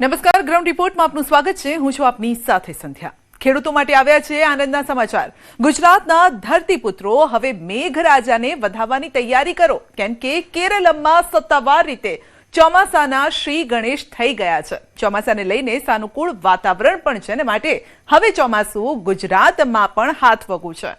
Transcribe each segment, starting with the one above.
નમસ્કાર, ગ્રાઉન્ડ રિપોર્ટમાં આપનું સ્વાગત છે. હું છું આપની સાથે સંધ્યા. ખેડૂતો માટે આવ્યા છે આનંદના સમાચાર. ગુજરાતના ધરતીપુત્રો, હવે મેઘરાજાને વધાવવાની તૈયારી કરો, કેમ કે કેરળમાં સત્તાવાર રીતે ચોમાસાના શ્રી ગણેશ થઈ ગયા છે. ચોમાસાને લઈને સાનુકૂળ વાતાવરણ પણ છે ને માટે હવે ચોમાસું ગુજરાતમાં પણ હાથવગું છે.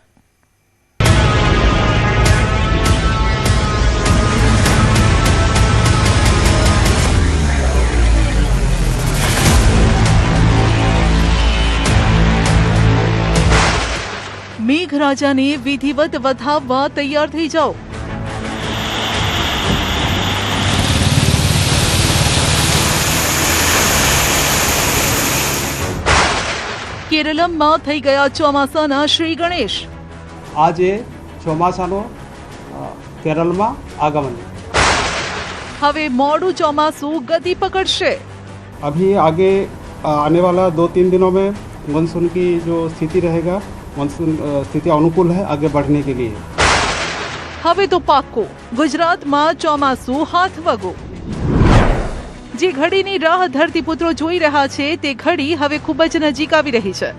મેઘરાજાને વિધિવત વધાવવા તૈયાર થઈ જાઓ. કેરળમાં થઈ ગયા ચોમાસાના શ્રી ગણેશ. આજે ચોમાસાનો કેરળમાં આગમન. હવે મોડું ચોમાસું ગતિ પકડશે. अभी आगे आने वाला 2-3 दिनों में मानसून की जो स्थिति रहेगा, मानसून स्थिति अनुकूल है आगे बढ़ने के लिए. હવે તો પાક્કો ગુજરાતમાં ચોમાસું હાથવગું. જે ઘડીની રાહ ધરતીપુત્રો જોઈ રહ્યા છે તે ઘડી હવે ખૂબ જ નજીક આવી રહી છે.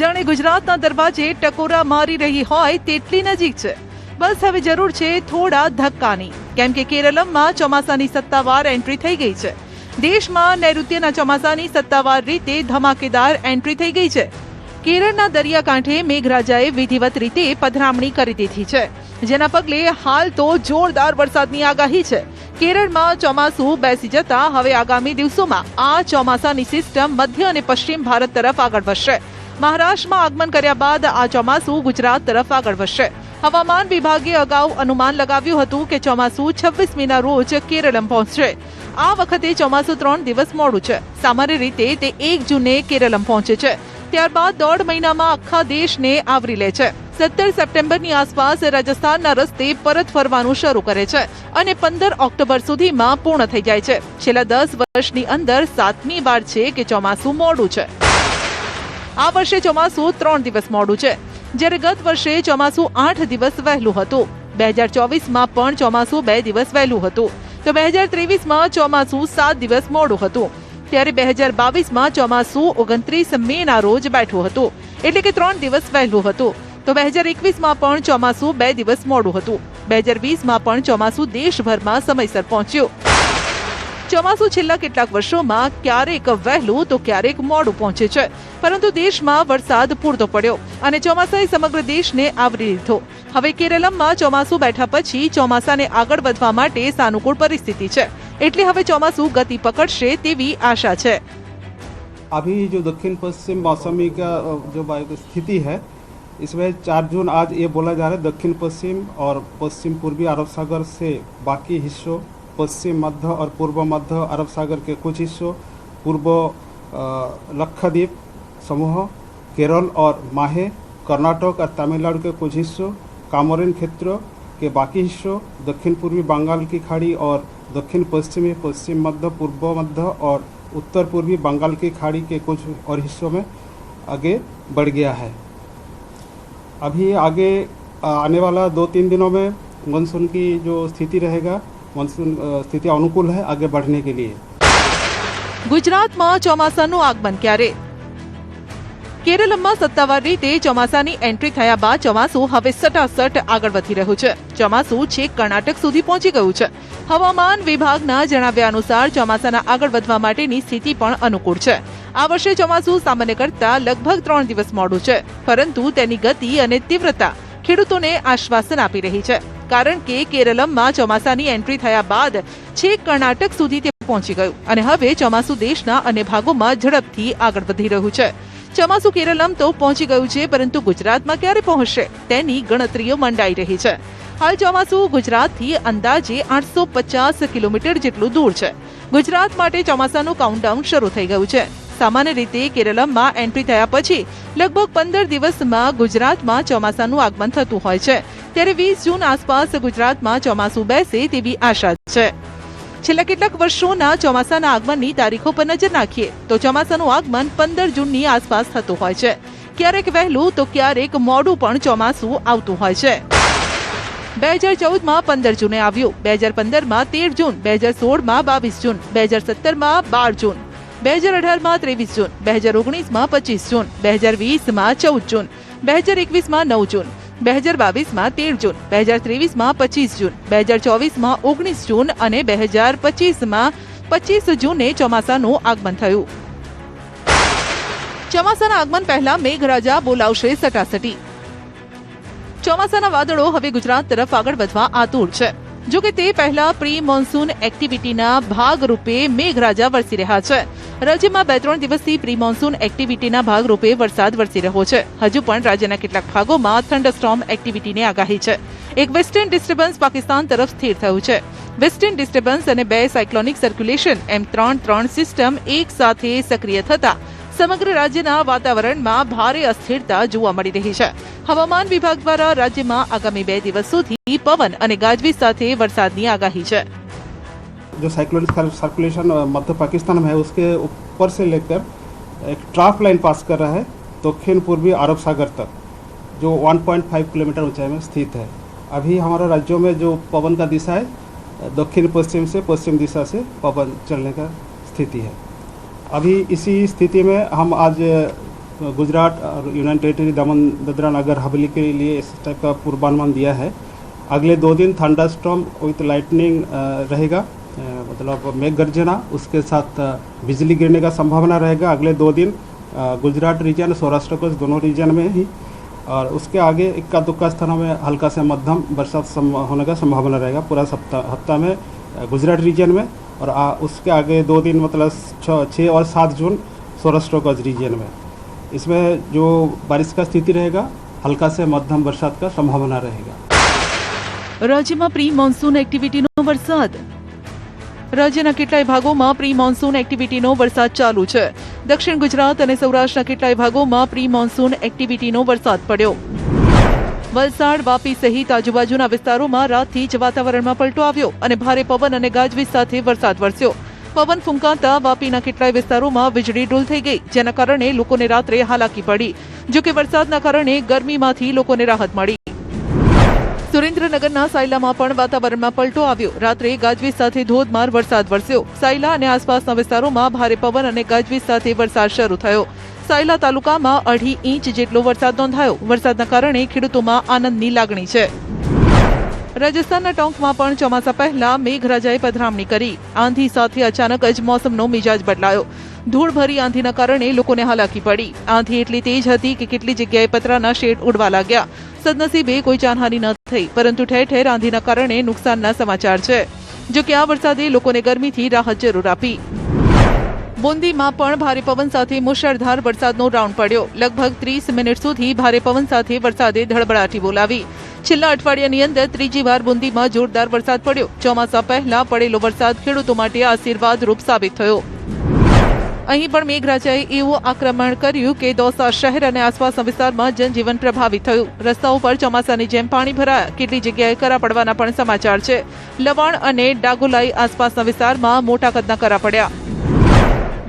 જાણે ગુજરાતના દરવાજે ટકોરા મારી રહી હોય તેટલી નજીક છે. બસ હવે જરૂર છે થોડા ધક્કાની, કેમ કે કેરળમાં ચોમાસાની સત્તાવાર એન્ટ્રી થઈ ગઈ છે. દેશમાં નૈઋત્યના ચોમાસાની સત્તાવાર રીતે ધમાકેદાર એન્ટ્રી થઈ ગઈ છે. કેરળના દરિયાકાંઠે મેઘરાજાએ વિધિવત રીતે પધરામણી કરી દીધી છે, જેના પગલે હાલ તો જોરદાર વરસાદની આગાહી છે. કેરળમાં ચોમાસું બેસી જતા હવે આગામી દિવસોમાં આ ચોમાસાની સિસ્ટમ મધ્ય અને પશ્ચિમ ભારત તરફ આગળ વધશે. મહારાષ્ટ્રમાં આગમન કર્યા બાદ આ ચોમાસું ગુજરાત તરફ આગળ વધશે. હવામાન વિભાગે અગાઉ અનુમાન લગાવ્યું હતું કે ચોમાસું 26મીના રોજ કેરળમ પહોંચશે. આ વખતે ચોમાસું 3 દિવસ મોડું છે. સામાન્ય રીતે તે 1 જૂને કેરળમ પહોંચે છે. ત્યારબાદ 1.5 મહિનામાં આખા દેશને આવરી લે છે. 17 સપ્ટેમ્બરની આસપાસ રાજસ્થાનના રસ્તે પરત ફરવાનું શરૂ કરે છે અને 15 ઓક્ટોબર સુધીમાં પૂર્ણ થઈ જાય છે. છેલ્લા 10 વર્ષની અંદર 7મી વાર છે કે ચોમાસું મોડું છે. આ વર્ષે ચોમાસું 3 દિવસ મોડું છે, જ્યારે ગત વર્ષે ચોમાસું 8 દિવસ વહેલું હતું. 2024માં પણ ચોમાસું 2 દિવસ વહેલું હતું, તો 2023માં ચોમાસું 7 દિવસ મોડું હતું. ત્યારે 2022માં ચોમાસું 29 મેના રોજ બેઠું હતું, એટલે કે 3 દિવસ વહેલું હતું. તો 2021માં પણ ચોમાસું 2 દિવસ મોડું હતું. 2020માં પણ ચોમાસું દેશભરમાં સમયસર પહોંચ્યું. ચોમાસું છેલ્લા કેટલાક વર્ષોમાં ક્યારેક વહેલું તો ક્યારેક મોડું પહોંચે છે, પરંતુ દેશમાં વરસાદ પૂરતો પડ્યો અને ચોમાસાએ સમગ્ર દેશને આવરી લીધો. હવે કેરળમાં ચોમાસું બેઠા પછી ચોમાસાને આગળ વધવા માટે સાનુકૂળ પરિસ્થિતિ છે, એટલે હવે ચોમાસું ગતિ પકડશે તેવી આશા છે. अभी जो दक्षिण पश्चिम मौसमी का जो स्थिति है, इसमें 4 जून आज ये बोला जा रहा है दक्षिण पश्चिम और पश्चिम पूर्वी अरब सागर से बाकी हिस्सों, पश्चिम मध्य और पूर्व मध्य अरब सागर के कुछ हिस्सों, पूर्व लक्षद्वीप समूह, केरल और माहे, कर्नाटक और तमिलनाडु के कुछ हिस्सों, कामोरिन क्षेत्र के बाकी हिस्सों, दक्षिण पूर्वी बंगाल की खाड़ी और दक्षिण पश्चिमी पश्चिम मध्य, पूर्व मध्य और उत्तर पूर्वी बंगाल की खाड़ी के कुछ और हिस्सों में आगे बढ़ गया है. अभी आगे आने वाला 2-3 दिनों में मानसून की जो स्थिति रहेगा, मानसून स्थिति अनुकूल है आगे बढ़ने के लिए. ગુજરાતમાં ચોમાસાનું આગમન ક્યારે? કેરળમાં સત્તાવાર રીતે ચોમાસાની એન્ટ્રી થયા બાદ ચોમાસું હવે સટાસટ આગળ વધી રહ્યું છે. ચોમાસું છેક કર્ણાટક સુધી પહોંચી ગયું છે. હવામાન વિભાગના જણાવ્યા અનુસાર ચોમાસાના આગળ વધવા માટેની સ્થિતિ પણ અનુકૂળ છે. આ વર્ષે ચોમાસું સામાન્ય કરતા લગભગ 3 દિવસ મોડું છે, પરંતુ તેની ગતિ અને તીવ્રતા ખેડૂતોને આશ્વાસન આપી રહી છે, કારણ કે કેરળમાં ચોમાસાની એન્ટ્રી થયા બાદ છેક કર્ણાટક સુધી તે પહોંચી ગયું અને હવે ચોમાસું દેશના અન્ય ભાગોમાં ઝડપથી આગળ વધી રહ્યું છે. ચોમાસું કેરળમ તો પહોંચી ગયું છે, પરંતુ ગુજરાતમાં ક્યારે પહોંચશે તેની ગણતરીઓ મંડાઈ રહી છે. હાલ ચોમાસું ગુજરાતથી અંદાજે 850 કિલોમીટર જેટલું દૂર છે. ગુજરાત માટે ચોમાસાનું કાઉન્ટડાઉન શરૂ થઈ ગયું છે. સામાન્ય રીતે કેરળમાં એન્ટ્રી થયા પછી લગભગ 15 દિવસમાં ગુજરાતમાં ચોમાસાનું આગમન થતું હોય છે. ત્યારે 20 જૂન આસપાસ ગુજરાતમાં ચોમાસું બેસે તેવી આશા છે. છેલ્લા કેટલાક વર્ષોના ચોમાસાના આગમનની તારીખો પર નજર નાખીએ તો ચોમાસાનું આગમન 15 જૂનની આસપાસ થતું હોય છે. ક્યારેક વહેલું તો ક્યારેક મોડું પણ ચોમાસું આવતું હોય છે. 2014માં 15 જૂને આવ્યું, 2015માં 13 જૂન, 2016માં 22 જૂન, 2017માં 12 જૂન, 2018માં 23 જૂન, 2019માં 25 જૂન, 2020માં 14 જૂન, 2021માં 9 જૂન, 2022માં 13 જૂન, 2023માં 25 જૂન, 2024માં 19 જૂન અને 2025માં 25 જૂને ચોમાસાનું આગમન થયું. ચોમાસાના આગમન પહેલા મેઘરાજા બોલાવશે સટાસટી. ચોમાસાના વાદળો હવે ગુજરાત તરફ આગળ વધવા આતુર છે. જો કે તે પહેલા પ્રી મોન્સૂન એક્ટિવિટીના ભાગરૂપે મેઘરાજા વરસી રહ્યા છે. રાજ્યમાં 2-3 દિવસથી પ્રી મોન્સૂન એક્ટિવિટીના ભાગરૂપે વરસાદ વરસી રહ્યો છે. હજુ પણ રાજ્યના કેટલાક ભાગોમાં થંડરસ્ટોર્મ એક્ટિવિટીની આગાહી છે. એક વેસ્ટર્ન ડિસ્ટર્બન્સ પાકિસ્તાન તરફ સ્થિર થયું છે. વેસ્ટર્ન ડિસ્ટર્બન્સ અને 2 સાયક્લોનિક સર્ક્યુલેશન એમ 3 સિસ્ટમ એક સાથે સક્રિય થતા સમગ્ર રાજ્યના વાતાવરણમાં ભારે અસ્થિરતા જોવા મળી રહી છે. હવામાન વિભાગ દ્વારા રાજ્યમાં આગામી 2 દિવસ સુધી પવન અને ગાજવીજ સાથે વરસાદની આગાહી છે. जो साइक्लोनिक सर्कुलेशन मध्य पाकिस्तान में है उसके ऊपर से लेकर एक ट्राफ लाइन पास कर रहा है दक्षिण पूर्वी अरब सागर तक, जो 1.5 किलोमीटर ऊंचाई में स्थित है. अभी हमारे राज्यों में जो पवन का दिशा है दक्षिण पश्चिम से पश्चिम दिशा से पवन चलने का स्थिति है. अभी इसी स्थिति में हम आज गुजरात और यूनियन टेरिटरी दमन दादरा नगर हवेली के लिए इस टाइप का पूर्वानुमान दिया है. अगले 2 दिन थंडरस्टॉर्म विथ लाइटनिंग रहेगा, मतलब मेघ गर्जना, उसके साथ बिजली गिरने का संभावना रहेगा. अगले 2 दिन गुजरात रीजन, सौराष्ट्र को दोनों रीजन में ही, और उसके आगे इक्का दुक्का स्थानों में हल्का से मध्यम बरसात होने का संभावना रहेगा पूरा हफ्ता में गुजरात रीजन में. और उसके आगे 2 दिन मतलब 6 और 7 जून सौराष्ट्र कच्छ रीजन में. इसमें जो बारिश का स्थिति रहेगा हल्का से मध्यम बरसात का संभावना रहेगा. રાજ્યમાં પ્રી મોન્સૂન એક્ટિવિટીનો વરસાદ. રાજ્યના કેટલાય ભાગોમાં પ્રી મોન્સૂન એક્ટિવિટીનો વરસાદ ચાલુ છે. દક્ષિણ ગુજરાત અને સૌરાષ્ટ્રના કેટલાય ભાગોમાં પ્રી મોન્સૂન એક્ટિવિટીનો વરસાદ પડ્યો. વલસાડ, વાપી સહિત આજુબાજુના વિસ્તારોમાં રાતથી જ વાતાવરણમાં પલટો આવ્યો અને ભારે પવન અને ગાજવીજ સાથે વરસાદ વરસ્યો. પવન ફૂંકાતા વાપીના કેટલાય વિસ્તારોમાં વીજળી ડૂલ થઈ ગઈ, જેના કારણે લોકોને રાત્રે હાલાકી પડી. જો કે વરસાદના કારણે ગરમીમાંથી લોકોને રાહત મળી. સુરેન્દ્રનગરના સાયલામાં પણ વાતાવરણમાં પલટો આવ્યો. રાત્રે ગાજવીજ સાથે ધોધમાર વરસાદ વરસ્યો. સાયલા અને આસપાસના વિસ્તારોમાં ભારે પવન અને ગાજવીજ સાથે વરસાદ શરૂ થયો. સાયલા તાલુકામાં 2.5 ઇંચ જેટલો વરસાદ નોંધાયો. વરસાદના કારણે ખેડૂતોમાં આનંદની લાગણી છે. રાજસ્થાનના ટોંકમાં પણ ચોમાસા પહેલા મેઘરાજાએ પધરામણી કરી. આંધી સાથે અચાનક જ મોસમનો મિજાજ બદલાયો. ધૂળભરી આંધીના કારણે લોકોને હાલાકી પડી. આંધી એટલી તેજ હતી કે કેટલી જગ્યાએ પતરાના શેડ ઉડવા લાગ્યા. સદનસીબે કોઈ જાનહાનિ ન થઈ, પરંતુ ઠેર ઠેર આંધીના કારણે નુકસાનના સમાચાર છે. જો કે આ વરસાદે લોકોને ગરમીથી રાહત જરૂર આપી. બુંદીમાં પણ ભારે પવન સાથે મુશળધાર વરસાદનો રાઉન્ડ પડ્યો. લગભગ 30 મિનિટ સુધી ભારે પવન સાથે વરસાદે ધડબડાટી બોલાવી. છેલ્લા અઠવાડિયાની અંદર ત્રીજી વાર બુંદીમાં જોરદાર વરસાદ પડ્યો. ચોમાસા પહેલા પડેલો વરસાદ ખેડૂતો માટે આશીર્વાદરૂપ સાબિત થયો. અહીં પણ મેઘરાજાએ એવું આક્રમણ કર્યું કે દોસા શહેર અને આસપાસના વિસ્તારમાં જનજીવન પ્રભાવિત થયું. રસ્તાઓ પર ચોમાસાની જેમ પાણી ભરાયા. કેટલી જગ્યાએ કરા પડવાના પણ સમાચાર છે. લવાણ અને ડાગોલાઈ આસપાસના વિસ્તારમાં મોટા કદના કરા પડ્યા.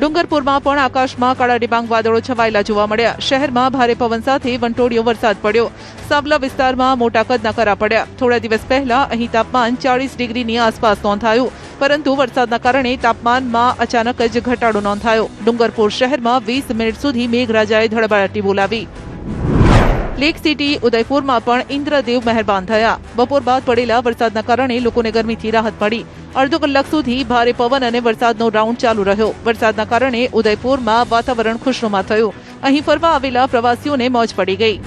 ડુંગરપુરમાં પણ આકાશમાં કાળા ડિબાંગ વાદળો છવાયેલા જોવા મળ્યા. શહેરમાં ભારે પવન સાથે વંટોળિયો વરસાદ પડ્યો. સાવલા વિસ્તારમાં મોટા કદના કરા પડ્યા. થોડા દિવસ પહેલા અહીં તાપમાન 40 ડિગ્રીની આસપાસ નોંધાયું, પરંતુ વરસાદના કારણે તાપમાનમાં અચાનક જ ઘટાડો નોંધાયો. ડુંગરપુર શહેરમાં 20 મિનિટ સુધી મેઘરાજાએ ધડબડાટી બોલાવી. લેક સિટી ઉદયપુરમાં પણ ઇન્દ્રદેવ મહેરબાન થયા. બપોર બાદ પડેલા વરસાદના કારણે લોકોને ગરમીથી રાહત મળી. અડધો કલાક સુધી ભારે પવન અને વરસાદનો રાઉન્ડ ચાલુ રહ્યો. વરસાદના કારણે ઉદયપુરમાં વાતાવરણ ખુશનુમા થયું. અહીં ફરવા આવેલા પ્રવાસીઓને મોજ પડી ગઈ.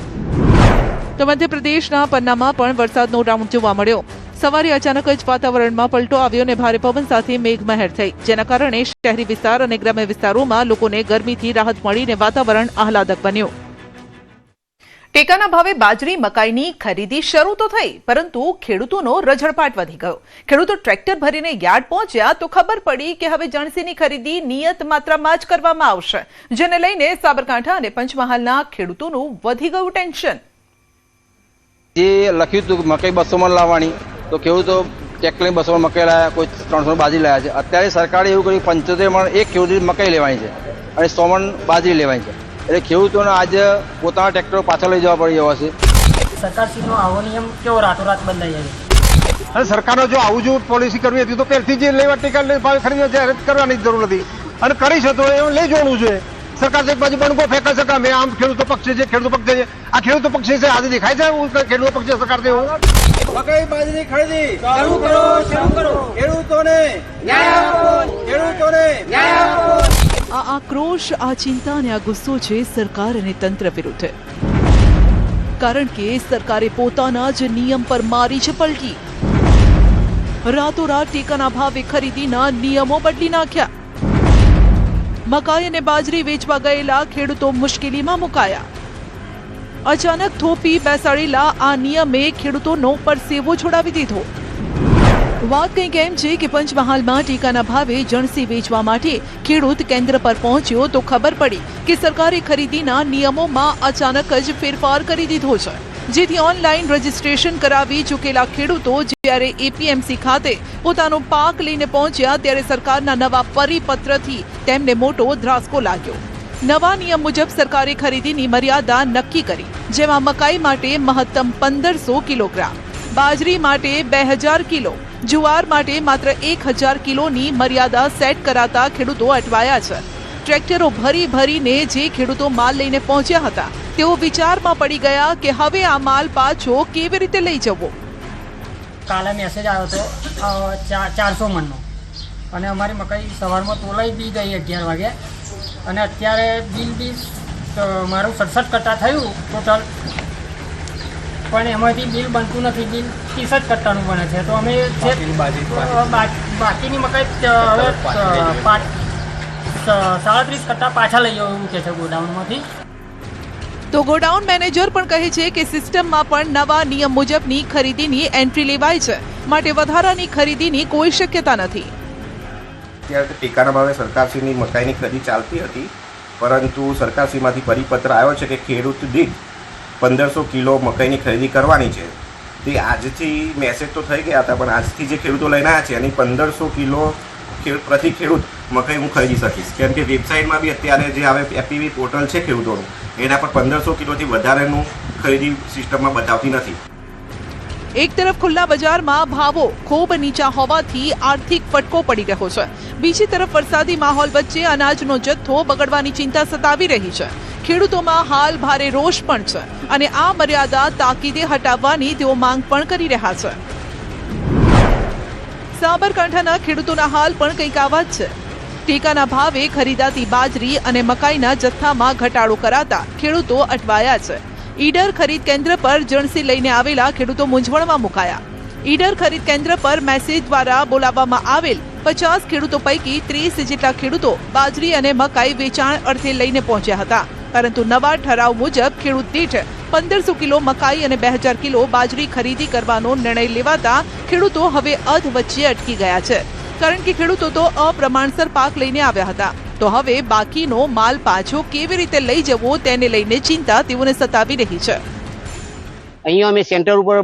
તો મધ્યપ્રદેશના પન્નામાં પણ વરસાદનો રાઉન્ડ જોવા મળ્યો. સવારે અચાનક જ વાતાવરણમાં પલટો આવ્યો અને ભારે પવન સાથે મેઘમહેર થઈ, જેના કારણે શહેરી વિસ્તાર અને ગ્રામ્ય વિસ્તારોમાં લોકોને ગરમીથી રાહત મળીને વાતાવરણ આહલાદક બન્યું. ટેકાના ભાવે બાજરી, મકાઈની ખરીદી શરૂ તો થઈ, પરંતુ ખેડૂતોનો રઝળપાટ વધી ગયો. ખેડૂતો ટ્રેક્ટર ભરીને યાર્ડ પહોંચ્યા તો ખબર પડી કે હવે જણસીની ખરીદી નિયત માત્રામાં જ કરવામાં આવશે, જેને લઈને સાબરકાંઠા અને પંચમહાલના ખેડૂતોનું વધી ગયું ટેન્શન. જે લખ્યું હતું મકાઈ 200 મણ લાવવાની, તો ખેડૂતો ટ્રેક્ટરની 200 મણ મકાઈ લાવ્યા, કોઈ 300 બાજરી લાવ્યા છે. અત્યારે સરકારે એવું કર્યું 75 મણ એક ખેડૂત મકાઈ લેવાની છે અને 100 મણ બાજરી લેવાની છે. એટલે ખેડૂતોને આજે પોતાના ટ્રેક્ટરો પાછા લઈ જવા પડી જવા છે. સરકારશ્રીનો આવો નિયમ કેવો રાતોરાત બદલાઈ જાય? અને સરકારનો જો આવું જો પોલિસી કરવી હતી તો પહેલથી જે લેવા ટેકા ભાવે ખરીદવા જાહેરાત કરવાની જરૂર નથી. અને કરી છે તો એ લઈ જવાનું છે. સરકાર એક બાજુ બનકો ફેંકે છે કે અમે આમ ખેડૂતો પક્ષ છે, ખેડૂતો પક્ષ છે. આ ખેડૂતો પક્ષ છે આજે દેખાય છે ખેડૂતો પક્ષ સરકાર છે એવું. મકાઈ બાજરી ખરીદી શરૂ કરો, શરૂ કરો. ખેડૂતોને ન્યાય આપો, ખેડૂતોને ન્યાય આપો. આ આક્રોશ, આ ચિંતા અને આ ગુસ્સો છે સરકાર અને તંત્ર વિરુદ્ધ. કારણ કે સરકારે પોતાના જ નિયમ પર મારી છે પલટી. રાતોરાત ટેકાના ભાવે ખરીદીના નિયમો બદલી નાખ્યા. મકાઈ અને બાજરી વેચવા ગયેલા ખેડૂતો મુશ્કેલીમાં મુકાયા. અચાનક થોપી બેસાડેલા આ નિયમે ખેડૂતોનો પરસેવો છોડાવી દીધો. વાત કંઈક એમ છે કે પંચમહાલમાં ટેકાના ભાવે જણસી વેચવા માટે ખેડૂત કેન્દ્ર પર પહોંચ્યો તો ખબર પડી કે સરકારે ખરીદીના નિયમોમાં અચાનક જ ફેરફાર કરી દીધો છે, જેથી ઓનલાઈન રજીસ્ટ્રેશન કરાવી ચૂકેલા ખેડૂતો જ્યારે એપીએમસી ખાતે પોતાનો પાક લઈને પહોંચ્યા ત્યારે સરકારના નવા પરિપત્રથી તેમને મોટો ધ્રાસકો લાગ્યો. નવા નિયમ મુજબ સરકારે ખરીદીની મર્યાદા નક્કી કરી, જેમાં મકાઈ માટે મહત્તમ 1500 કિલોગ્રામ, બાજરી માટે 2000 કિલો, જુવાર માટે માત્ર 1000 કિલોની મર્યાદા સેટ કરાતા ખેડૂતો અટવાયા છે. ટ્રેક્ટરો ભરી ભરીને જે ખેડૂતો માલ લઈને પહોંચ્યા હતા તેઓ વિચારમાં પડી ગયા કે હવે આ માલ પાછો કેવી રીતે લઈ જવો. કાલે મેસેજ આવ્યો હતો 400 મણનો, અને અમારી મકાઈ સવારમાં તોલાઈ બી ગઈ 11 વાગે, અને અત્યારે બિલ મારું 67 કટ્ટા થયું ટોટલ, પણ એમાંથી બિલ બનતું નથી. બિલ 30 જ કટ્ટાનું બને છે. તો અમે બાકીની મકાઈ હવે 37 કટ્ટા પાછા લઈ જવું એવું કહે છે ગોડાઉનમાંથી. તો ગોડાઉન મેનેજર પણ કહે છે કે સિસ્ટમમાં પણ નવા નિયમ મુજબની ખરીદીની એન્ટ્રી લેવાય છે, માટે વધારાની ખરીદીની કોઈ શક્યતા નથી. ત્યારે ટેકાના ભાવે સરકારશ્રીની મકાઈની ખરીદી ચાલતી હતી, પરંતુ સરકારશ્રીમાંથી પરિપત્ર આવ્યો છે કે ખેડૂત દીઠ 1500 કિલો મકાઈની ખરીદી કરવાની છે. તે આજથી મેસેજ તો થઈ ગયા હતા, પણ આજથી જે ખેડૂતો લઈને આવ્યા છે એની 1500 કિલો પ્રતિ ખેડૂત મકાઈ હું ખરીદી શકીશ. કેમ કે વેબસાઇટમાં બી અત્યારે જે આવે એપીવી પોર્ટલ છે ખેડૂતોનું, એના પર 1500 કિલોથી વધારેનું ખરીદી સિસ્ટમમાં બતાવતી નથી. એક તરફ ખુલ્લા બજારમાં ભાવો ખૂબ નીચા હોવાથી આર્થિક ફટકો પડી રહ્યો છે, બીજી તરફ વરસાદી માહોલ વચ્ચે અનાજનો જથ્થો બગડવાની ચિંતા સતાવી રહી છે. ખેડૂતોમાં હાલ ભારે રોષ પણ છે, અને આ મર્યાદા તાકીદે હટાવવાની તેઓ માંગ પણ કરી રહ્યા છે. સાબરકાંઠાના ખેડૂતોના હાલ પણ કંઈક આવા જ છે. ટેકાના ભાવે ખરીદાતી બાજરી અને મકાઈના જથ્થામાં ઘટાડો કરાતા ખેડૂતો અટવાયા છે. ઈડર ખરીદ કેન્દ્ર પર જણસી લઈને આવેલા ખેડૂતો મૂંઝવણમાં મુકાયા. ઈડર ખરીદ કેન્દ્ર પર મેસેજ દ્વારા બોલાવવામાં આવેલ 50 ખેડૂતો પૈકી 30 જેટલા ખેડૂતો બાજરી અને મકાઈ વેચાણ અર્થે લઈને પહોંચ્યા હતા, પરંતુ નવા ઠરાવ મુજબ ખેડૂત દીઠ 1500 કિલો મકાઈ અને 2000 કિલો બાજરી ખરીદી કરવાનો નિર્ણય લેવાતા ખેડૂતો હવે અધ વચ્ચે અટકી ગયા છે. કારણ કે ખેડૂતો તો અપ્રમાણસર પાક લઈને આવ્યા હતા, તો હવે બાકીનો માલ પાછો કેવી રીતે લઈ જવો તેને લઈને ચિંતા તેઓને સતાવી રહી છે. અહીંયા અમે સેન્ટર ઉપર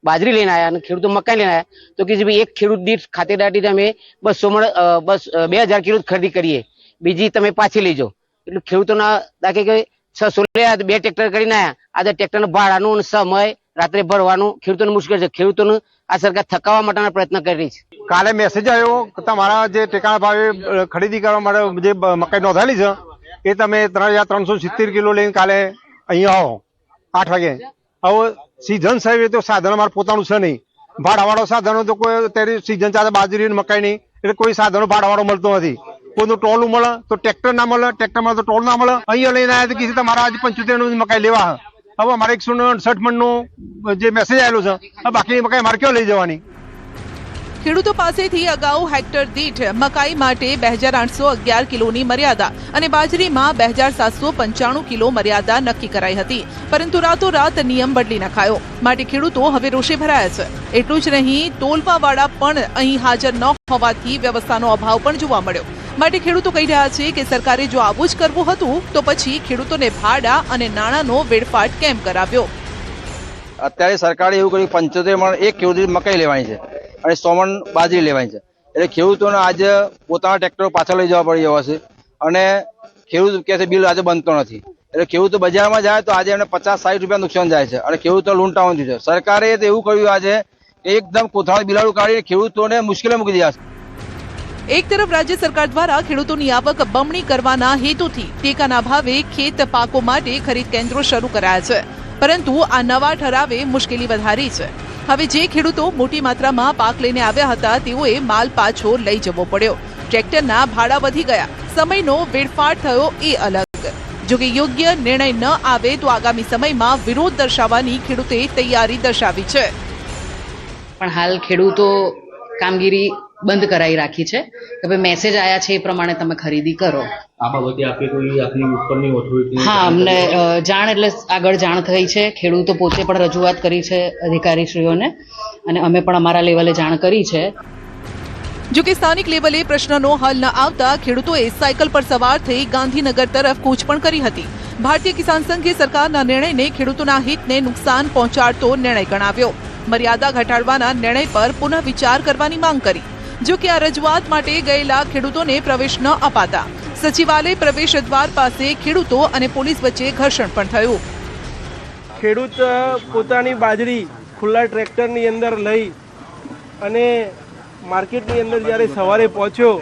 બાજરી લઈને આવ્યા અને ખેડૂતો મકાઈ લઈને આવ્યા, તો કે ભાઈ એક ખેડૂત દીઠ ખાતેદાર દીઠ અમે 2000 કિલો ખરીદી કરીએ, બીજી તમે પાછી લઈ જાઓ. એટલે ખેડૂતોના દાખલે કે 600 લે 2 ટ્રેક્ટર કરીને આવ્યા, આજે ટ્રેક્ટરનું ભાડાનું સમય રાત્રે ભરવાનું ખેડૂતોને મુશ્કેલ છે. ખેડૂતોને આ સરકાર થકાવવા માટેના પ્રયત્ન કરી રહી છે. કાલે મેસેજ આવ્યો કે તમારા જે ટેકાના ભાવે ખરીદી કરવા માટે જે મકાઈ નોંધાયેલી છે એ તમે 3370 કિલો લઈને કાલે અહીંયા આવો 8 વાગે. હવે સીઝન સાહેબ તો સાધન અમારે પોતાનું છે નહીં, ભાડાવાળો સાધનો તો કોઈ અત્યારે સીઝન ચાલે બાજરી અને મકાઈ નહીં, એટલે કોઈ સાધનો ભાડાવાળો મળતો નથી. કોઈનું ટોલું મળે તો ટ્રેક્ટર ના મળે, ટ્રેક્ટરમાં તો ટોલ ના મળે. અહીંયા લઈને આવ્યા કે તમારા આજે 75 મકાઈ લેવા. હવે અમારે 168 મણનું જે મેસેજ આવેલો છે, બાકી મકાઈ અમારે ક્યાં લઈ જવાની? ખેડૂતો પાસેથી અગાઉ હેક્ટર દીઠ મકાઈ માટે 2811 કિલોની મર્યાદા અને બાજરીમાં 2795 કિલો મર્યાદા નક્કી કરાઈ હતી, પરંતુ રાતોરાત નિયમ બદલી નખાયો, માટે ખેડૂતો હવે રોષે ભરાયા છે. એટલું જ નહીં, તોલવાવાળા પણ અહીં હાજર ન હોવાથી વ્યવસ્થાનો અભાવ પણ જોવા મળ્યો. માટે ખેડૂતો કહી રહ્યા છે કે સરકારે જો આવું જ કરવું હતું તો પછી ખેડૂતોને ભાડા અને નાણાંનો વેડફાટ કેમ કરાવ્યો. અત્યારે સરકારે એવું કર્યું 75 મણ એક ખેડૂત મકાઈ લેવાની છે અને 100 મણ બાજરી લેવાની છે. એટલે ખેડૂતોને આજે પોતાના ટ્રેક્ટરો પાછા લઈ જવા પડી જવા છે, અને ખેડૂત કહે છે બિલ આજે બનતો નથી. એટલે ખેડૂતો બજારમાં જાય તો આજે એમને 50-60 રૂપિયા નુકસાન જાય છે, અને ખેડૂતો લૂંટાવાનું થયું છે. સરકારે તો એવું કર્યું આજે એકદમ કોથળા બિલાડું કાઢીને ખેડૂતોને મુશ્કેલી મૂકી દીધા છે. એક તરફ રાજ્ય સરકાર દ્વારા ખેડૂતોની આવક બમણી કરવાના હેતુથી ટેકાના ભાવે ખેત પાકો માટે ખરીદ કેન્દ્રો શરૂ કરાયા છે, પરંતુ આ નવા ઠરાવે મુશ્કેલી વધારી છે. હવે જે ખેડૂતો મોટી માત્રામાં પાક લઈને આવ્યા હતા તેઓએ માલ પાછો લઈ જવો પડ્યો. ટ્રેક્ટરના ભાડા વધી ગયા, સમયનો વેડફાટ થયો એ અલગ. જોકે યોગ્ય નિર્ણય ન આવે તો આગામી સમયમાં વિરોધ દર્શાવવાની ખેડૂતે તૈયારી દર્શાવી છે. પણ હાલ ખેડૂતો કામગીરી બંધ કરાવી રાખી છે કે ભાઈ મેસેજ આવ્યા છે એ પ્રમાણે તમે ખરીદી કરો. આ બાબતે આપે કોઈ આપની ઉપરની ઓથોરિટી? હા, અમને જાણ એટલે આગળ જાણ થઈ છે. ખેડૂતો પોતે પણ રજૂઆત કરી છે અધિકારીશ્રીઓને, અને અમે પણ અમારા લેવલે જાણ કરી છે. જો કે સ્થાનિક લેવલે પ્રશ્નનો હલ ન આવતા ખેડૂતોએ સાયકલ પર સવાર થઈ ગાંધીનગર તરફ કૂચ પણ કરી હતી. ભારતીય કિસાન સંઘે સરકારના નિર્ણયને ખેડૂતોના હિતને નુકસાન પહોંચાડતો નિર્ણય ગણાવ્યો. મર્યાદા ઘટાડવાના નિર્ણય પર પુનઃ વિચાર કરવાની માંગ કરી. જો કે આ રજૂઆત માટે ગયેલા ખેડૂતોને પ્રવેશ ન અપાતા સચિવાલય પ્રવેશ દ્વાર પાસે ખેડૂતો અને પોલીસ વચ્ચે ઘર્ષણ પણ થયું. ખેડૂત પોતાની બાજરી ખુલ્લા ટ્રેક્ટરની અંદર લઈ અને માર્કેટની અંદર જ્યારે સવારે પહોંચ્યો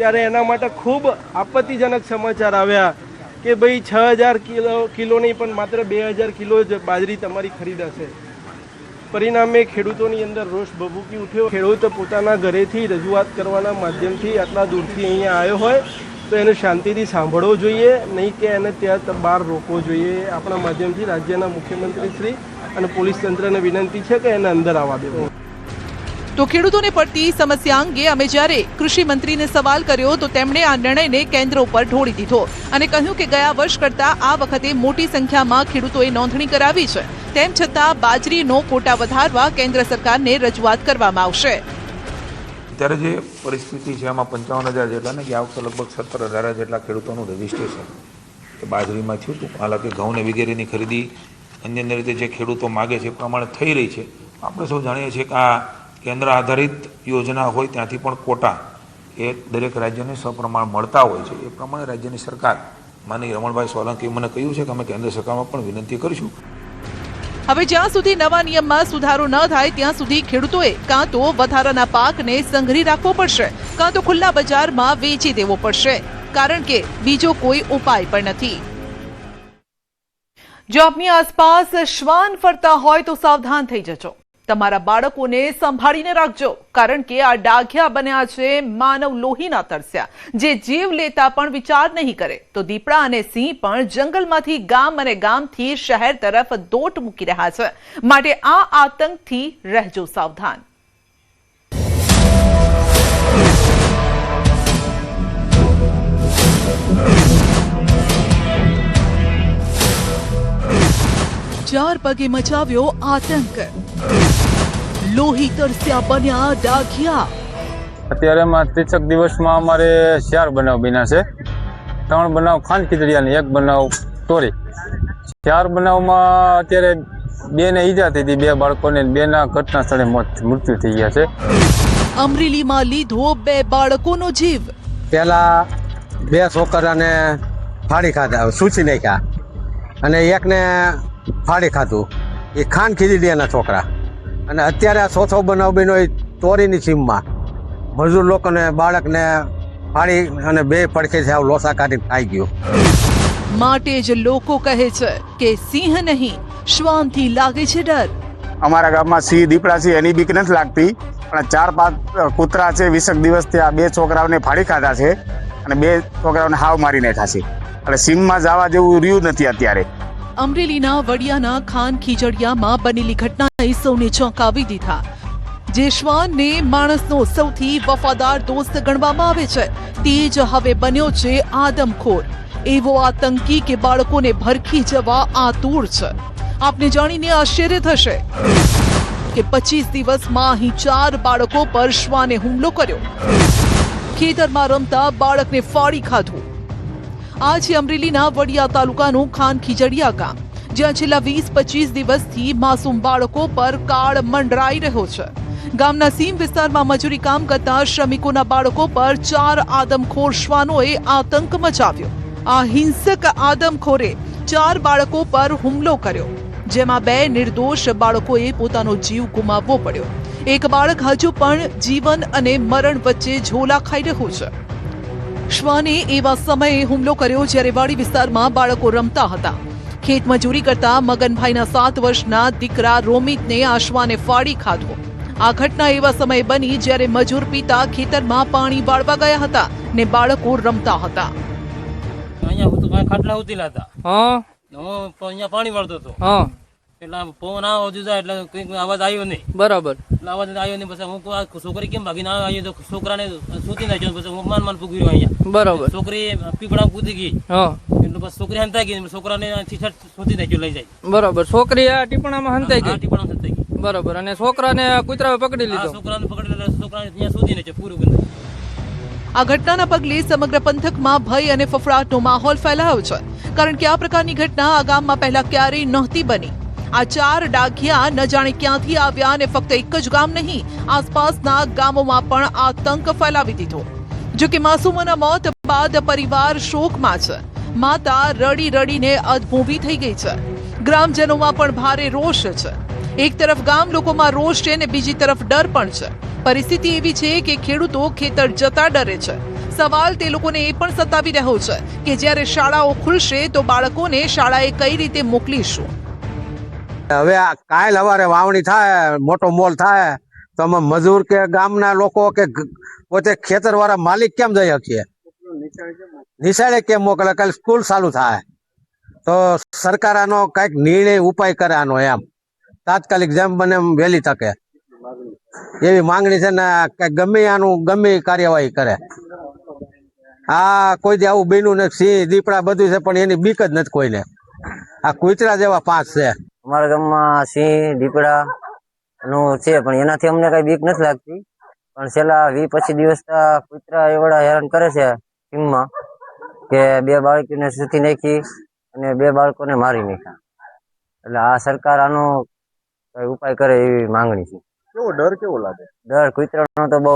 ત્યારે એના માટે ખૂબ આપત્તિજનક સમાચાર આવ્યા કે ભાઈ 6000 કિલો નહીં પણ માત્ર 2000 કિલો જ બાજરી તમારી ખરીદાશે. પરિણામે ખેડૂતોની અંદર રોષ ભભૂકી ઉઠ્યો. ખેડૂત પોતાના ઘરેથી રજૂઆત કરવાના માધ્યમથી આટલા દૂરથી અહીંયા આવ્યો હોય તો એને શાંતિથી સાંભળવો જોઈએ, નહીં કે એને ત્યાં બહાર રોકવો જોઈએ. આપણા માધ્યમથી રાજ્યના મુખ્યમંત્રી શ્રી અને પોલીસ તંત્રને વિનંતી છે કે એને અંદર આવવા દેવો. તો ખેડૂતોને પડતી સમસ્યા અંગે અમે જ્યારે કૃષિ મંત્રીને સવાલ કર્યો તો તેમણે આ નિર્ણયને કેન્દ્ર ઉપર ઢોળી દીધો અને કહ્યું કે ગયા વર્ષ કરતા આ વખતે મોટી સંખ્યામાં ખેડૂતોએ નોંધણી કરાવી છે, તેમ છતાં બાજરીનો કોટા વધારવા કેન્દ્ર સરકારને રજૂઆત કરવામાં આવશે. અત્યારે જે પરિસ્થિતિ છે એમાં 55,000 જેટલા ને આ વખતે લગભગ 17,000 જેટલા ખેડૂતોનું રજીસ્ટ્રેશન એ બાજરીમાં થયું હતું. હાલાકી ઘઉં ને વગેરેની ખરીદી અન્ય રીતે જે ખેડૂતો માગે છે એ પ્રમાણે થઈ રહી છે. આપણે સૌ જાણીએ છીએ કે આ કેન્દ્ર આધારિત યોજના હોય ત્યાંથી પણ કોટા એ દરેક રાજ્યને સપ્રમાણ મળતા હોય છે. એ પ્રમાણે રાજ્યની સરકાર માનનીય રમણભાઈ સોલંકીએ મને કહ્યું છે કે અમે કેન્દ્ર સરકારમાં પણ વિનંતી કરીશું. હવે જ્યાં સુધી નવા નિયમમાં સુધારો ન થાય ત્યાં સુધી ખેડૂતોએ કાં તો વધારાના પાકને સંઘરી રાખવો પડશે, કાં તો ખુલ્લા બજારમાં વેચી દેવો પડશે, કારણ કે બીજો કોઈ ઉપાય પણ નથી. જો આપની આસપાસ શ્વાન ફરતા હોય તો સાવધાન થઈ જજો. તમારા બાળકોને સંભાળીને રાખજો, કારણ કે આ ડાઘિયા બન્યા છે માનવ લોહીના તરસ્યા, જે જીવ લેતા પણ વિચાર નહીં કરે. તો દીપડા અને સિંહ પણ જંગલમાંથી ગામ અને ગામથી શહેર તરફ દોટ મૂકી રહ્યા છે, માટે આ આતંકથી રહેજો સાવધાન. ચાર પગે મચાવ્યો આતંક, લોહી તરસ્યા બન્યા ડાઘિયા. અત્યારે 30 દિવસમાં અમારે 4 બનાવ બન્યા છે. 3 બનાવ ખાંડ ખીચડિયા ને 1 બનાવ તોરી. 4 બનાવમાં અત્યારે 2 ને ઈજા થઈ હતી, 2 બાળકોને, 2 ના ઘટના સ્થળે મૃત્યુ થઈ ગયા છે. અમરેલીમાં લીધો 2 બાળકોનો જીવ. પહેલા 2 છોકરાને ફાડી ખાધા, સૂચી નાખ્યા, અને એકને ફાડી ખાધું. એ ખાંડ ખીચડિયાના છોકરા. અને અત્યારે આ ચોથો બનાવ બન્યો એ તોરીની સીમમાં મજૂર લોકોને બાળકને ફાડી અને 2 પડખેથી આવ લોસા કાઢીને ખાઈ ગયો. માટે જ લોકો કહે છે કે સિંહ નહીં શ્વાનથી લાગે છે ડર. અમારા ગામમાં સિંહ દીપડા છે એની બીક નથી લાગતી, પણ 4-5 કૂતરા છે 20 દિવસથી આ 2 છોકરાઓને ફાડી ખાધા છે અને 2 છોકરાઓને હાવ મારી નાખ્યા છે. એટલે સીમમાં જવા જેવું રહ્યું નથી અત્યારે. અમરેલીના વડિયાના ખાન ખીજડિયામાં બનેલી ઘટનાએ સૌને ચોંકાવી દીધા. જે શ્વાનને માણસનો સૌથી વફાદાર દોસ્ત ગણવામાં આવે છે તે જ હવે બન્યો છે આદમખોર, એવો આતંકી કે બાળકોને ભરખી જવા આતુર છે. આપને જાણીને આશ્ચર્ય થશે કે 25 દિવસમાં અહીં 4 બાળકો પર શ્વાને હુમલો કર્યો. ખેતરમાં રમતા બાળકને ફાડી ખાધું. આ છે અમરેલીના વડિયા તાલુકાનું ખાન ખીજડિયા ગામ, જ્યાં છેલ્લા 20-25 દિવસથી માસૂમ બાળકો પર કાળ મંડરાઈ રહ્યો છે. ગામના સીમ વિસ્તારમાં મજૂરી કામ કરતા શ્રમિકોના બાળકો પર 4 આદમખોર શ્વાનોએ આતંક મચાવ્યો. આ હિંસક આદમખોરે 4 બાળકો પર હુમલો કર્યો, જેમાં 2 નિર્દોષ બાળકોએ પોતાનો જીવ ગુમાવવો પડ્યો. એક બાળક હજુ પણ જીવન અને મરણ વચ્ચે ઝોલા ખાઈ રહ્યું છે. શ્વાને એવા સમયે હુમલો કર્યો જ્યારે વાડી વિસ્તારમાં બાળકો રમતા હતા. ખેત મજૂરી કરતા મગનભાઈના 7 વર્ષના દીકરા રોમિતને આ શ્વાને ફાડી ખાધો. આ ઘટના એવા સમયે બની જ્યારે મજૂર પિતા ખેતરમાં પાણી વાળવા ગયા હતા ને બાળકો રમતા હતા. અહીંયા ખાટલા ઉતરેલા હતા. હા, હું અહીંયા પાણી વાળતો હતો. હા, એટલે ફોન આવો જાય એટલે કંઈક અવાજ આવ્યો નહીં. બરાબર. એટલે અવાજ આવ્યો નહીં. પછી હું આ છોકરી કેમ ભાગીને આવી તો છોકરાને સૂતી નાખ્યો. પછી હું માન પૂગી રહ્યો અહીંયા. બરાબર. છોકરી પીપળા કૂદી ગઈ. હા, એટલે પછી છોકરી હંતાઈ ગઈ. છોકરાને સૂતી નાખ્યો લઈ જાય. બરાબર. છોકરી આ ટીપણામાં હંતાઈ ગઈ. ટીપણા હંતાઈ ગઈ. બરાબર. અને છોકરાને કૂતરાએ પકડી લીધો. છોકરાને પકડી લીધો. છોકરાને ત્યાં સૂતી નાખ્યો પૂરું બંધ. આ ઘટનાના પગલે સમગ્ર પંથકમાં ભય અને ફફડાટનો માહોલ ફેલાયો છે. કારણ કે આ પ્રકારની ઘટના આ ગામમાં પહેલા ક્યારેય નહોતી બની. આ 4 ડાઘિયા ન જાણે ક્યાંથી આવ્યા અને ફક્ત એક જ ગામ નહીં, આસપાસના ગામોમાં પણ આતંક ફેલાવી દીધો. જો કે માસૂમોના મોત બાદ પરિવાર શોકમાં છે. માતા રડી રડીને અધમૂવી થઈ ગઈ છે. ગ્રામજનોમાં પણ ભારે રોષ છે. એક તરફ ગામ લોકોમાં રોષ છે ને બીજી તરફ ડર પણ છે. પરિસ્થિતિ એવી છે કે ખેડૂતો ખેતર જતા ડરે છે. સવાલ તે લોકોને એ પણ સતાવી રહ્યો છે કે જ્યારે શાળાઓ ખુલશે તો બાળકોને શાળાએ કઈ રીતે મોકલીશું. હવે આ કાલ સવારે વાવણી થાય, મોટો મોલ થાય તો અમે મજૂર કે ગામના લોકો કે પોતે ખેતર વાળા માલિક કેમ જઈ શકીએ? નિશાળે કેમ મોકલે? કાલે સ્કૂલ ચાલુ થાય તો સરકાર આનો કઈક નિર્ણય ઉપાય કરે આનો, એમ તાત્કાલિક જેમ બને એમ વહેલી તકે એવી માંગણી છે ને. કઈક ગમે આનું ગમે કાર્યવાહી કરે. આ કોઈ દી આવું બન્યું નથી. સિંહ દીપડા બધું છે પણ એની બીક જ નથી કોઈને. આ કૂતરા જેવા 5 છે. અમારા ગામમાં સિંહ દીપડા નું છે પણ એનાથી અમને કઈ બીક નથી લાગતી. પણ છેલ્લા 20-25 દિવસ કૂતરા એવડા હેરાન કરે છે ટીમમાં કે 2 બાળકીને સૂતી નાખી અને 2 બાળકોને મારી નાખ્યા. એટલે આ સરકાર આનો કઈ ઉપાય કરે એવી માંગણી છે. કેવો ડર કેવો લાગે? ડર કૂતરાનો તો બહુ.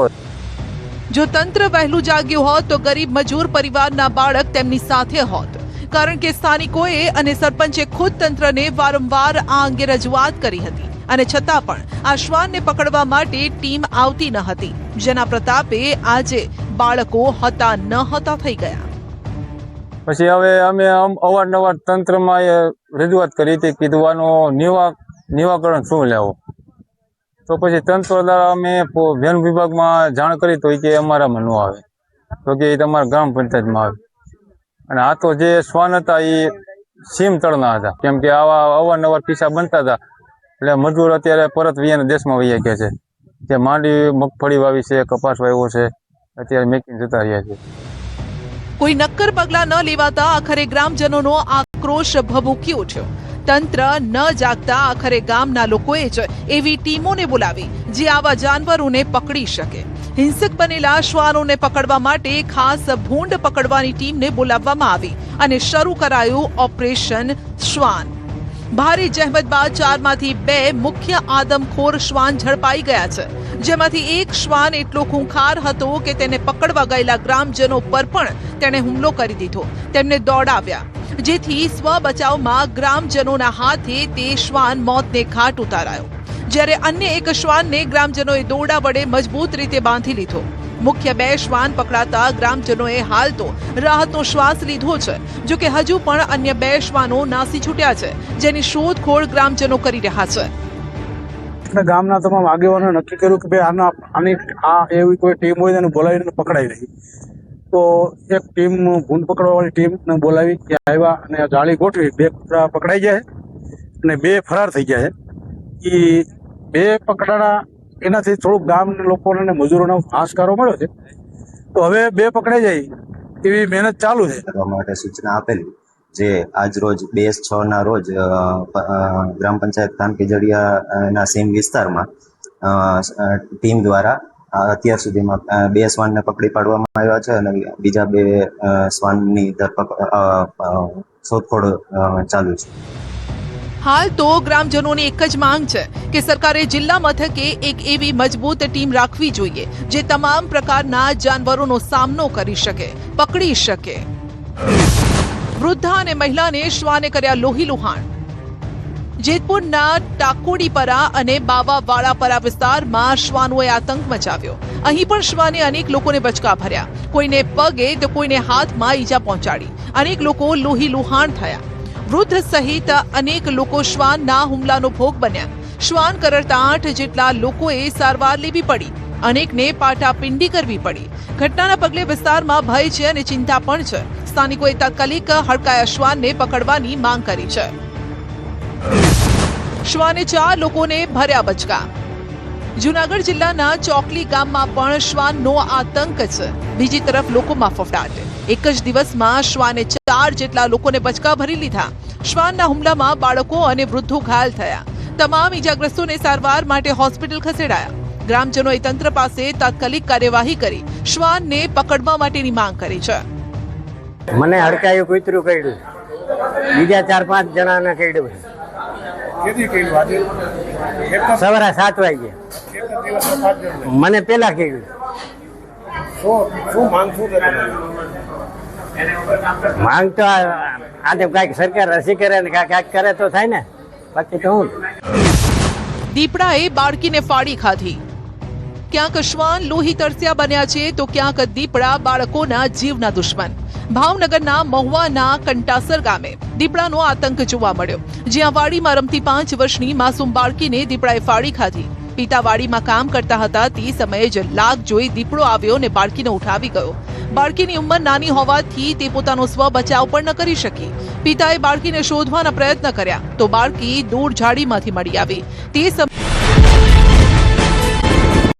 જો તંત્ર વહેલું જાગ્યું હોત તો ગરીબ મજૂર પરિવારના બાળક તેમની સાથે હોત. કારણ કે સ્થાનિકોએ અને સરપંચે ખુદ તંત્રને વારંવાર આ અંગે રજૂઆત કરી હતી અને છતાં પણ આ શ્વાનને પકડવા માટે ટીમ આવતી ન હતી. જેના પ્રતાપે આજે બાળકો હતા ન હતા થઈ ગયા. પછી હવે અમે અવારનવાર તંત્રમાં રજૂઆત કરી હતી, કીધું આનું નિવાકરણ શું લેવું. તો પછી તંત્ર દ્વારા અમે વન વિભાગમાં જાણ કરી તો કે અમારામાં ન આવે, તો કે તમારા ગ્રામ પંચાયતમાં આવે. અને આ તો જે શ્વાન હતા એ સીમ તળના હતા, કેમ કે આવા અવારનવાર કિસ્સા બનતા હતા. એટલે મજૂર અત્યારે પરત વિયાના દેશમાં વહી ગયા છે. જે માંડી મગફળી વાવી છે, કપાસ વાવ્યો છે, અત્યારે મેકીને જતા રહ્યા છે. કોઈ નક્કર પગલાં ન લેવાતા આખરે ગ્રામજનોનો આક્રોશ ભભૂકી ઉઠ્યો. તંત્ર ન જાગતા આખરે ગામના લોકોએ જ એવી ટીમોને બોલાવી જે આવા જાનવરોને પકડી શકે. હિંસક બનેલા શ્વાનોને પકડવા માટે ખાસ ભૂંડ પકડવાની ટીમને બોલાવવામાં આવી અને શરૂ કરાયું ઓપરેશન શ્વાન. ભારે જહેમત બાદ 4માંથી 2 મુખ્ય આદમખોર શ્વાન ઝડપાઈ ગયા છે. જેમાંથી એક શ્વાન એટલો ખૂંખાર હતો કે તેને પકડવા ગયેલા ગ્રામજનો પર પણ તેણે હુમલો કરી દીધો. તેમને દોડાવ્યા, જેથી સ્વ બચાવમાં ગ્રામજનોના હાથે તે શ્વાન મોતને ઘાટ ઉતારાયો. જ્યારે અન્ય એક શ્વાનને ગ્રામજનોએ દોરડા વડે મજબૂત રીતે બાંધી લીધો. મુખ્ય 2 શ્વાન પકડાતા ગ્રામજનોએ હાલ તો રાહતનો શ્વાસ લીધો છે. જો કે હજુ પણ અન્ય 2 શ્વાનો નાસી છૂટ્યા છે, જેની શોધખોળ ગ્રામજનો કરી રહ્યા છે. ગામના તમામ આગેવાનો નક્કી કર્યું કે ભાઈ આની એવી કોઈ ટીમ હોય તેને બોલાવીને પકડાઈ રહી. તો એક ટીમ ભૂંડ પકડવા વાળી ટીમને બોલાવી ત્યાં આવ્યા અને જાળી ગોઠવી. 2 કૂતરા પકડાઈ ગયા અને 2 ફરાર થઈ ગયા છે. એ 2 પકડાણા એનાથી થોડુંક ગામના લોકોને મજૂરોનો હાશકારો મળ્યો છે. તો હવે 2 પકડાઈ જાય એવી મહેનત ચાલુ છે. કરવા માટે સૂચના આપેલી, જે આજ રોજ 2/6 રોજ ગ્રામ પંચાયત કાનકીજડિયાના સીમ વિસ્તારમાં ટીમ દ્વારા અત્યાર સુધીમાં 2 શ્વાનને પકડી પાડવામાં આવ્યા છે અને બીજા 2 શ્વાનની શોધખોળ ચાલુ છે. હાલ તો ગ્રામજનોની એક જ માંગ છે કે સરકારે જિલ્લા મથકે એક એવી મજબૂત ટીમ રાખવી જોઈએ જે તમામ પ્રકારના જાનવરોનો સામનો કરી શકે, પકડી શકે. વૃદ્ધા અને મહિલાને શ્વાને કર્યા લોહીલુહાણ. જેતપુરના ટાકોડીપરા અને બાવાવાળાપરા વિસ્તારમાં શ્વાનોએ આતંક મચાવ્યો. અહીં પણ શ્વાને અનેક લોકોને બચકા ભર્યા. કોઈને પગે તો કોઈને હાથમાં ઈજા પહોંચાડી. અનેક લોકો લોહી લુહાણ થયા. વૃદ્ધ સહિત અનેક લોકો શ્વાનના હુમલાનો ભોગ બન્યા. શ્વાન કરડતા 8 જેટલા લોકોએ સારવાર લેવી પડી. અનેકને પાટાપિંડી કરવી પડી. ઘટનાના પગલે વિસ્તારમાં ભય છે અને ચિંતા પણ છે. સ્થાનિકોએ તાત્કાલિક હડકાયા શ્વાનને પકડવાની માંગ કરી છે. શ્વાને 4 લોકોને ભર્યા બચકા. જૂનાગઢ જિલ્લાના ચોકલી ગામમાં પણ શ્વાનનો આતંક છે. બીજી તરફ લોકોમાં ફફડાટ. એક જ દિવસમાં શ્વાને 4 જેટલા લોકોને બચકા ભરી લીધા. શ્વાનના હુમલામાં બાળકો અને વૃદ્ધો ઘાયલ થયા. તમામ ઈજાગ્રસ્તોને સારવાર માટે હોસ્પિટલ ખસેડાયા. ગ્રામજનોએ તંત્ર પાસે તાત્કાલિક કાર્યવાહી કરી શ્વાનને પકડવા માટેની માંગ કરી છે. મને હડકાયું કૂતરું કર્યું, બીજા 4-5 જણાને કર્યું. સવારે 7 વાગે મને પેલા કર્યું. માંગ તો આજે કઈક સરકાર રસી કરે ને કઈક કરે તો થાય ને, બાકી તો હું. દીપડાએ બાળકીને ફાડી ખાધી. ક્યાંક શ્વાન લોહી તરસ્યા બન્યા છે તો ક્યાંક દીપડા બાળકોના જીવના દુશ્મન. ભાવનગરના મહુવાના કંટાસર ગામે દીપડાનો આતંક જોવા મળ્યો. જ્યાં વાડીમાં રમતી 5 વર્ષની માસૂમ બાળકીને દીપડાએ ફાડી ખાધી. પિતા વાડીમાં કામ કરતા હતા તે સમયે જ લાગ જોઈ દીપડો આવ્યો અને બાળકીને ઉઠાવી ગયો. બાળકીની ઉંમર નાની હોવાથી તે પોતાનો સ્વ બચાવ પણ ન કરી શકી. પિતાએ બાળકીને શોધવાના પ્રયત્ન કર્યા તો બાળકી દૂર ઝાડીમાંથી મળી આવી. તે સમયે